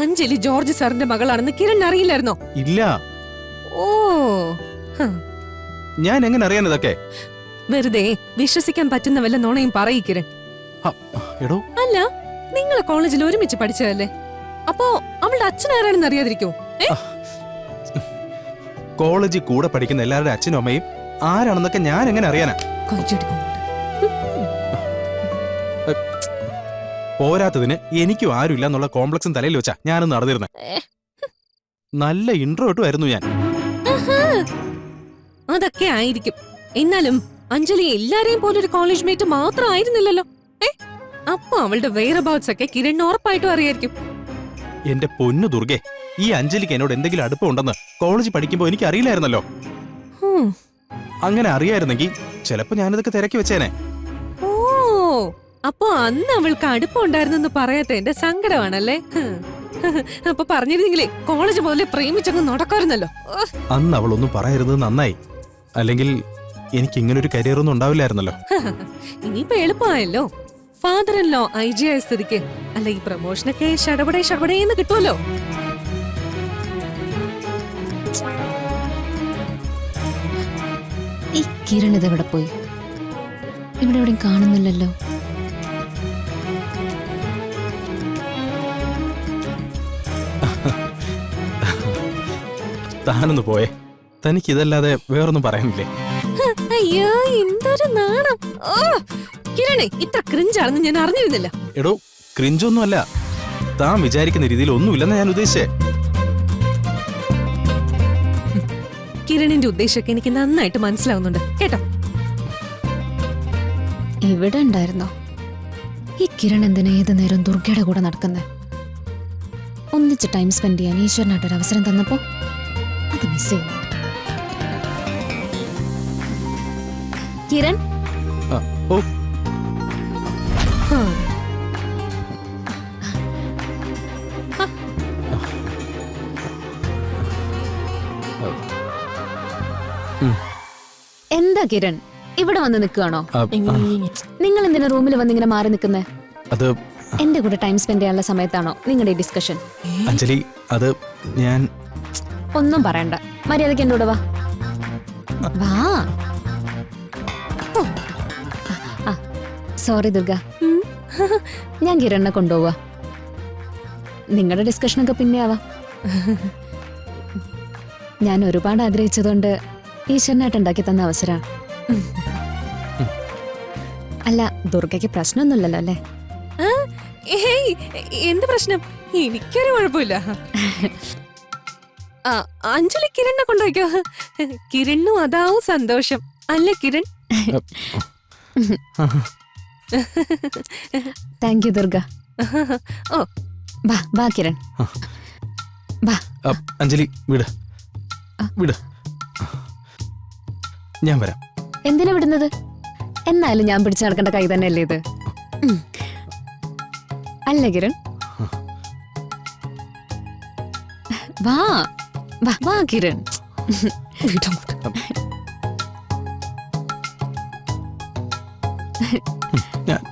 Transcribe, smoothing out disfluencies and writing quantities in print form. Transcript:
Anjali George സാറിന്റെ മകളാണെന്ന് കിരൺ അറിയില്ലായിരുന്നോ? ഇല്ല. ഓ, ഞാൻ എങ്ങനെ അറിയാൻ ഇതൊക്കെ? വെറുതെ വിശ്വസിക്കാൻ പറ്റുന്ന വല്ല നോണയും പറയ് കിരൺ. എടോ, അല്ല, നിങ്ങളെ കോളേജിൽ ഒരുമിച്ച് പഠിച്ചതല്ലേ? അപ്പോ അവളുടെ അച്ഛൻ ആരാണെന്ന് അറിയാതിരിക്കോ? കോളേജിൽ കൂടെ പഠിക്കുന്ന എല്ലാവരുടെ അച്ഛനും അമ്മയും ആരാണെന്നൊക്കെ ഞാൻ എങ്ങനെ അറിയാനാ? പോരാത്തതിന് എനിക്കും ആരുമില്ല എന്നുള്ള കോംപ്ലക്സും തലയിൽ വെച്ചാ ഞാനൊന്ന് നടന്നിരുന്നെ. നല്ല ഇൻട്രോട്ടും ആയിരുന്നു ഞാൻ. അതൊക്കെ ആയിരിക്കും. എന്നാലും അഞ്ജലി എല്ലാരെയും പോലെ ഒരു കോളേജ് മേറ്റ് മാത്രം ആയിരുന്നില്ലല്ലോ. അപ്പൊ അവളുടെ വെയർഅബൌട്ട്സ് ഒക്കെ കിരൺ ഉറപ്പായിട്ടും അറിയായിരിക്കും. എന്റെ പൊന്നു ദുർഗെ, ഈ അഞ്ജലിക്ക് എന്നോട് എന്തെങ്കിലും അടുപ്പമുണ്ടെന്ന് കോളേജ് പഠിക്കുമ്പോ എനിക്ക് അറിയില്ലായിരുന്നല്ലോ. അങ്ങനെ അറിയായിരുന്നെങ്കിൽ ചിലപ്പോ ഞാനിതൊക്കെ തിരക്കി വെച്ചേനെ. ഓ, അപ്പൊ അന്ന് അവൾക്ക് അടുപ്പമുണ്ടായിരുന്നെന്ന് പറയാത്ത എന്റെ സങ്കടമാണല്ലേ? അപ്പൊ പറഞ്ഞിരുന്നെങ്കിലേ കോളേജ് പോലെ പ്രേമിച്ചങ്ങ് നടക്കാറുന്നല്ലോ. അന്ന് അവൾ ഒന്നും പറയരുത് നന്നായി. അല്ലെങ്കിൽ എനിക്ക് ഇങ്ങനൊരു കരിയർ ഒന്നും ഉണ്ടാവില്ലായിരുന്നല്ലോ. ഇനിയിപ്പോ എളുപ്പമായല്ലോ. ഫാദർ ഇൻ ലോ IG ആയ സ്ഥിതിക്ക് അല്ല ഈ പ്രമോഷനൊക്കെ ഷടപടേന്ന് കിട്ടുമല്ലോ. ഈ കിരൺ ഇതെവിടെ പോയി? ഇവിടെ എവിടെയും കാണുന്നില്ലല്ലോ. താനൊന്ന് പോയേ. തനിക്ക് ഇതല്ലാതെ വേറൊന്നും പറയാനില്ലേ? അയ്യോ, എന്തൊരു നാണം. കിരണേ, ഇത്ര ക്രിഞ്ചാണെന്ന് ഞാൻ അറിഞ്ഞിരുന്നില്ല. എടോ, ക്രിഞ്ചൊന്നും അല്ല. താൻ വിചാരിക്കുന്ന രീതിയിൽ ഒന്നുമില്ലെന്ന് ഞാൻ ഉദ്ദേശിച്ചേ. കിരണിന്റെ ഉദ്ദേശമൊക്കെ എനിക്ക് നന്നായിട്ട് മനസ്സിലാവുന്നുണ്ട് കേട്ടോ. ഇവിടെ ഉണ്ടായിരുന്നോ ഈ കിരൺ? എന്തിനാ ഏത് നേരം ദുർഗയുടെ കൂടെ നടക്കുന്നത്? ഒന്നിച്ച് ടൈം സ്പെൻഡ് ചെയ്യാൻ ഈശ്വരനായിട്ടൊരു അവസരം തന്നപ്പോ അത് മിസ് ചെയ്യുന്നു. കിരൺ, ഓ, എന്താ കിരൺ ഇവിടെ വന്ന് നിൽക്കുകയാണോ? നിങ്ങൾ എന്തിനാ റൂമിൽ വന്നിങ്ങനെ മാറി നിൽക്കുന്നേ? അത് എന്റെ കൂടെ ടൈം സ്പെൻഡ് ചെയ്യാനുള്ള സമയത്താണോ നിങ്ങളുടെ ഡിസ്കഷൻ? അഞ്ജലി, അത് ഞാൻ ഒന്നും പറയണ്ട, മര്യാദയ്ക്ക് എന്റെ കൂടെ വാ. വാ. സോറി ദുർഗ, ഞാൻ കിരണിനെ കൊണ്ടുപോവാ. നിങ്ങളുടെ ഡിസ്കഷനൊക്കെ പിന്നെ ആവാം. ഞാൻ ഒരുപാട് ആഗ്രഹിച്ചതുകൊണ്ട് ഈശ്വരനായിട്ട് ഉണ്ടാക്കി തന്ന അവസരമാണ്. അല്ല, ദുർഗയ്ക്ക് പ്രശ്നമൊന്നുമില്ലല്ലോ അല്ലേ? എന്ത് പ്രശ്നം? എനിക്കൊരു കുഴപ്പമില്ല. അഞ്ജലി കിരണിനെ കൊണ്ടുപോയിക്കോ. കിരണിനും അതാവും സന്തോഷം അല്ലേ കിരൺ? Thank you Durga. ഓ, വാ കിരൺ, വാ. അഞ്ജലി, വിട് വിട്, ഞാൻ വരാം. എന്തിനാ വിടുന്നത്? എന്നാലും ഞാൻ പിടിച്ചു നടക്കേണ്ട കൈ തന്നെയല്ലേ ഇത്? അല്ല കിരൺ, വാ വാ വാ കിരൺ. ഞാൻ